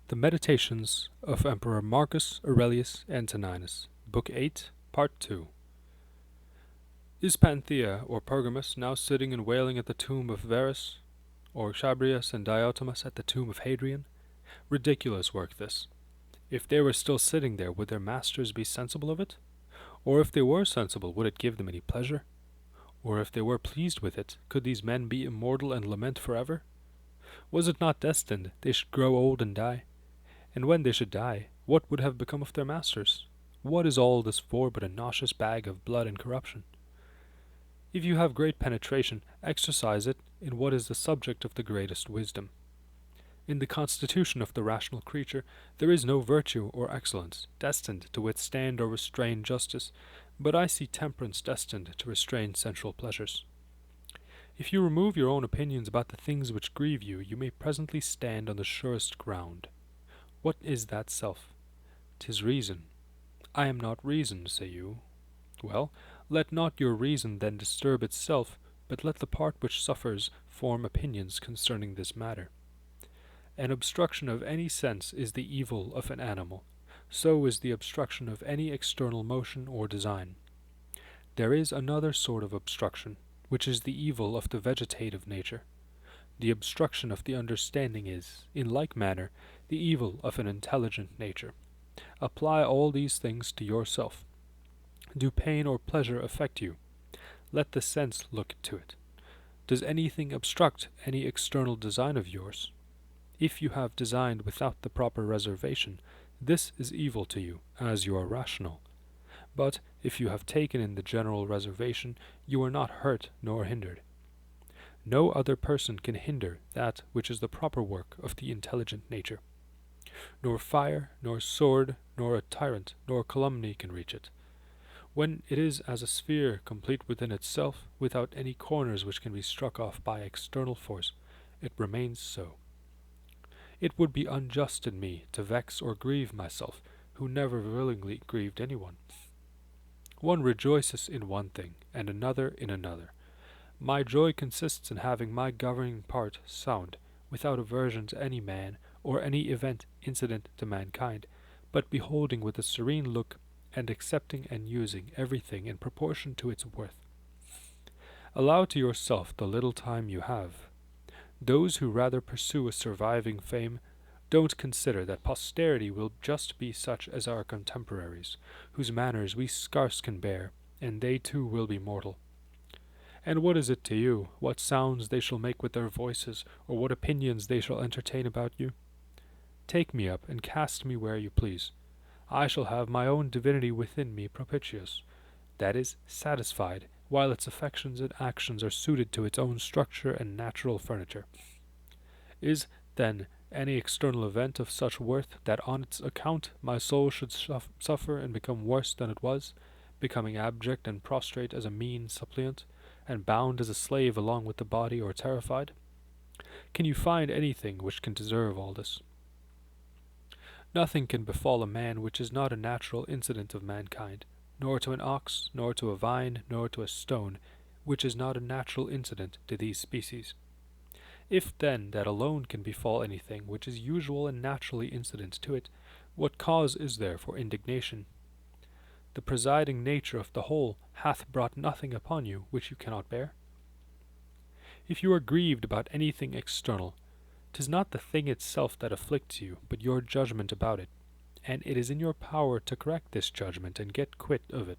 The Meditations of Emperor Marcus Aurelius Antoninus, Book 8, Part 2. Is Panthea or Pergamus now sitting and wailing at the tomb of Verus, or Chabrias and Diotimus at the tomb of Hadrian? Ridiculous work this. If they were still sitting there, would their masters be sensible of it? Or if they were sensible, would it give them any pleasure? Or if they were pleased with it, could these men be immortal and lament forever? Was it not destined they should grow old and die? And when they should die, what would have become of their masters? What is all this for but a nauseous bag of blood and corruption? If you have great penetration, exercise it in what is the subject of the greatest wisdom. In the constitution of the rational creature there is no virtue or excellence destined to withstand or restrain justice, but I see temperance destined to restrain sensual pleasures. If you remove your own opinions about the things which grieve you, you may presently stand on the surest ground. What is that self? 'Tis reason. I am not reason, say you. Well, let not your reason then disturb itself, but let the part which suffers form opinions concerning this matter. An obstruction of any sense is the evil of an animal, so is the obstruction of any external motion or design. There is another sort of obstruction, which is the evil of the vegetative nature. The obstruction of the understanding is, in like manner, the evil of an intelligent nature. Apply all these things to yourself. Do pain or pleasure affect you? Let the sense look to it. Does anything obstruct any external design of yours? If you have designed without the proper reservation, this is evil to you, as you are rational. But if you have taken in the general reservation, you are not hurt nor hindered. No other person can hinder that which is the proper work of the intelligent nature. Nor fire, nor sword, nor a tyrant, nor calumny can reach it. When it is as a sphere complete within itself, without any corners which can be struck off by external force, it remains so. It would be unjust in me to vex or grieve myself, who never willingly grieved anyone. One rejoices in one thing, and another in another. My joy consists in having my governing part sound, without aversion to any man, or any event incident to mankind, but beholding with a serene look, and accepting and using everything in proportion to its worth. Allow to yourself the little time you have. Those who rather pursue a surviving fame don't consider that posterity will just be such as our contemporaries, whose manners we scarce can bear, and they too will be mortal. And what is it to you, what sounds they shall make with their voices, or what opinions they shall entertain about you? Take me up, and cast me where you please. I shall have my own divinity within me propitious, that is, satisfied, while its affections and actions are suited to its own structure and natural furniture. Is, then, any external event of such worth that on its account my soul should suffer and become worse than it was, becoming abject and prostrate as a mean suppliant, and bound as a slave along with the body, or terrified? Can you find anything which can deserve all this? Nothing can befall a man which is not a natural incident of mankind, nor to an ox, nor to a vine, nor to a stone, which is not a natural incident to these species. If then that alone can befall anything which is usual and naturally incident to it, what cause is there for indignation? The presiding nature of the whole hath brought nothing upon you which you cannot bear. If you are grieved about anything external, 'tis not the thing itself that afflicts you, but your judgment about it, and it is in your power to correct this judgment and get quit of it.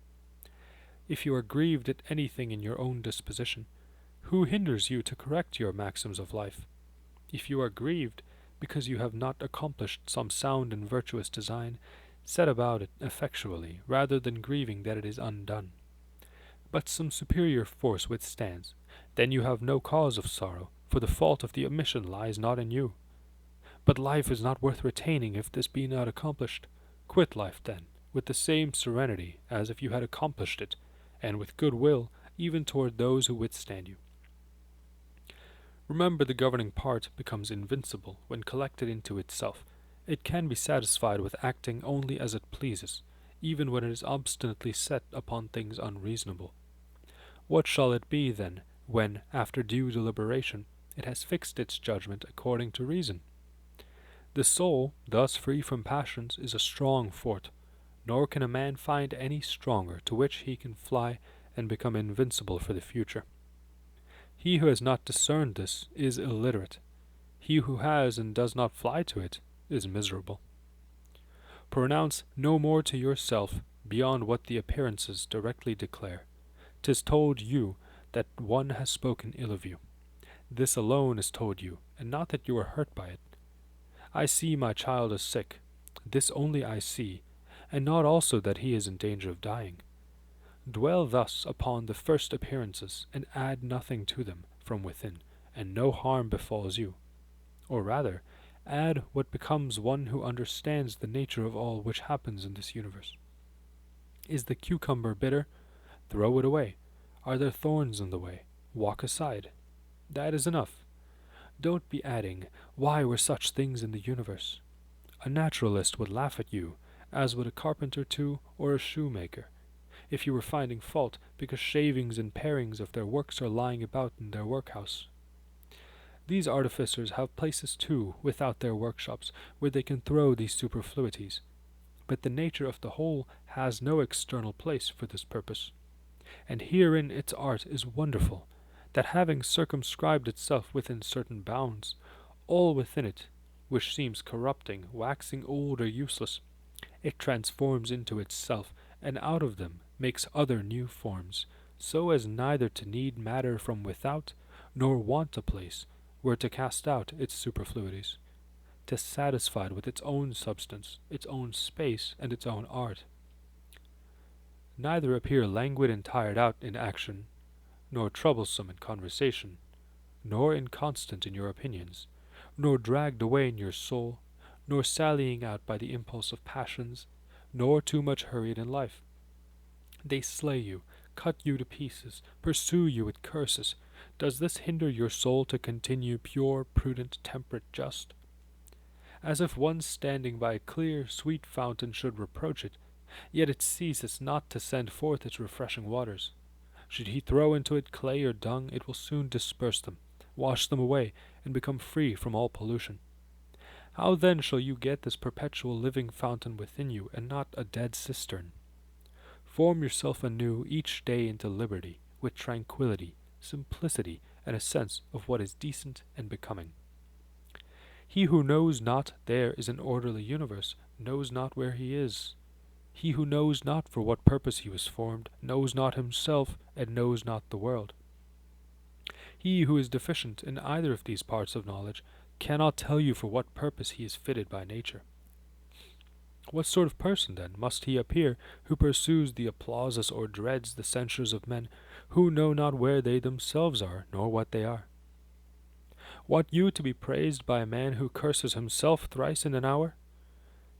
If you are grieved at anything in your own disposition, who hinders you to correct your maxims of life? If you are grieved because you have not accomplished some sound and virtuous design, set about it effectually, rather than grieving that it is undone. But some superior force withstands, then you have no cause of sorrow, for the fault of the omission lies not in you. But life is not worth retaining if this be not accomplished. Quit life, then, with the same serenity as if you had accomplished it, and with good will even toward those who withstand you. Remember, the governing part becomes invincible when collected into itself. It can be satisfied with acting only as it pleases, even when it is obstinately set upon things unreasonable. What shall it be, then, when, after due deliberation, it has fixed its judgment according to reason? The soul, thus free from passions, is a strong fort, nor can a man find any stronger to which he can fly and become invincible for the future. He who has not discerned this is illiterate. He who has and does not fly to it is miserable. Pronounce no more to yourself beyond what the appearances directly declare. 'Tis told you that one has spoken ill of you. This alone is told you, and not that you are hurt by it. I see my child is sick. This only I see, and not also that he is in danger of dying. Dwell thus upon the first appearances, and add nothing to them from within, and no harm befalls you. Or rather, add what becomes one who understands the nature of all which happens in this universe. Is the cucumber bitter? Throw it away. Are there thorns in the way? Walk aside. That is enough. Don't be adding, why were such things in the universe? A naturalist would laugh at you, as would a carpenter too, or a shoemaker, if you were finding fault because shavings and parings of their works are lying about in their workhouse. These artificers have places too, without their workshops, where they can throw these superfluities. But the nature of the whole has no external place for this purpose. And herein its art is wonderful, that having circumscribed itself within certain bounds, all within it, which seems corrupting, waxing old or useless, it transforms into itself, and out of them makes other new forms, so as neither to need matter from without, nor want a place where to cast out its superfluities, 'tis satisfied with its own substance, its own space, and its own art. Neither appear languid and tired out in action, nor troublesome in conversation, nor inconstant in your opinions, nor dragged away in your soul, nor sallying out by the impulse of passions, nor too much hurried in life. They slay you, cut you to pieces, pursue you with curses. Does this hinder your soul to continue pure, prudent, temperate, just? As if one standing by a clear, sweet fountain should reproach it, yet it ceases not to send forth its refreshing waters. Should he throw into it clay or dung, it will soon disperse them, wash them away, and become free from all pollution. How then shall you get this perpetual living fountain within you, and not a dead cistern? Form yourself anew each day into liberty, with tranquillity, simplicity, and a sense of what is decent and becoming. He who knows not there is an orderly universe, knows not where he is. He who knows not for what purpose he was formed, knows not himself, and knows not the world. He who is deficient in either of these parts of knowledge cannot tell you for what purpose he is fitted by nature. What sort of person, then, must he appear who pursues the applauses or dreads the censures of men, who know not where they themselves are, nor what they are? Want you to be praised by a man who curses himself thrice in an hour?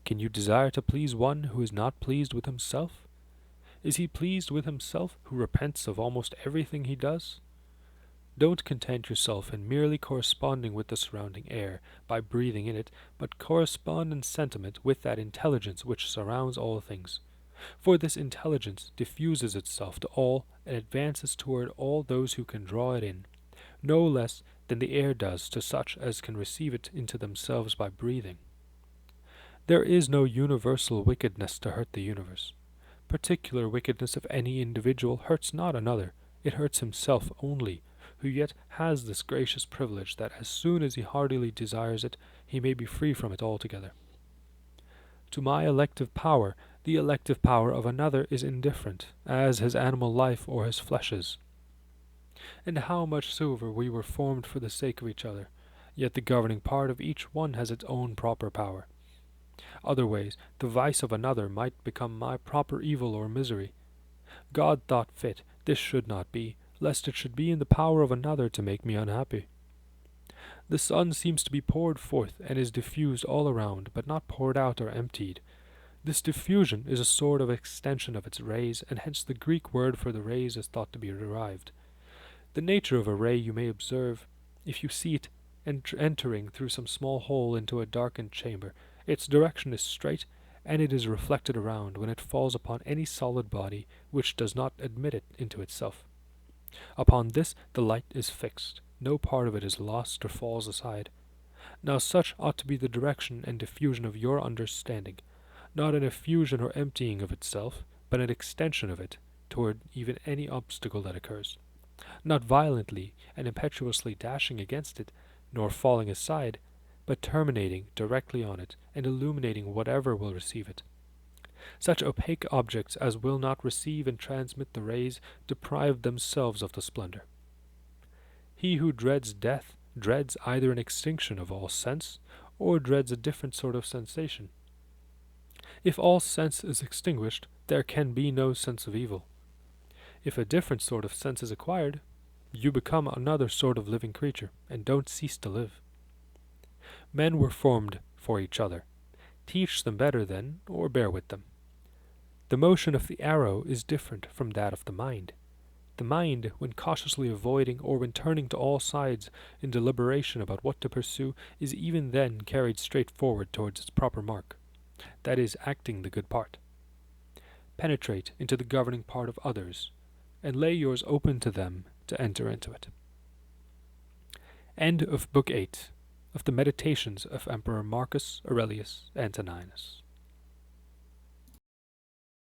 Can you desire to please one who is not pleased with himself? Is he pleased with himself who repents of almost everything he does? Don't content yourself in merely corresponding with the surrounding air, by breathing in it, but correspond in sentiment with that intelligence which surrounds all things. For this intelligence diffuses itself to all, and advances toward all those who can draw it in, no less than the air does to such as can receive it into themselves by breathing. There is no universal wickedness to hurt the universe. Particular wickedness of any individual hurts not another, it hurts himself only, who yet has this gracious privilege that as soon as he heartily desires it, he may be free from it altogether. To my elective power, the elective power of another is indifferent, as his animal life or his flesh is. And how much soever we were formed for the sake of each other, yet the governing part of each one has its own proper power. Other ways, the vice of another might become my proper evil or misery. God thought fit this should not be, lest it should be in the power of another to make me unhappy. The sun seems to be poured forth, and is diffused all around, but not poured out or emptied. This diffusion is a sort of extension of its rays, and hence the Greek word for the rays is thought to be derived. The nature of a ray you may observe, if you see it entering through some small hole into a darkened chamber. Its direction is straight, and it is reflected around when it falls upon any solid body which does not admit it into itself. Upon this the light is fixed, no part of it is lost or falls aside. Now such ought to be the direction and diffusion of your understanding, not an effusion or emptying of itself, but an extension of it toward even any obstacle that occurs, not violently and impetuously dashing against it, nor falling aside, but terminating directly on it, and illuminating whatever will receive it. Such opaque objects as will not receive and transmit the rays deprive themselves of the splendor. He who dreads death dreads either an extinction of all sense, or dreads a different sort of sensation. If all sense is extinguished, there can be no sense of evil. If a different sort of sense is acquired, you become another sort of living creature, and don't cease to live. Men were formed for each other. Teach them better then, or bear with them. The motion of the arrow is different from that of the mind. The mind, when cautiously avoiding or when turning to all sides in deliberation about what to pursue, is even then carried straight forward towards its proper mark, that is, acting the good part. Penetrate into the governing part of others, and lay yours open to them to enter into it. End of Book 8 of the Meditations of Emperor Marcus Aurelius Antoninus.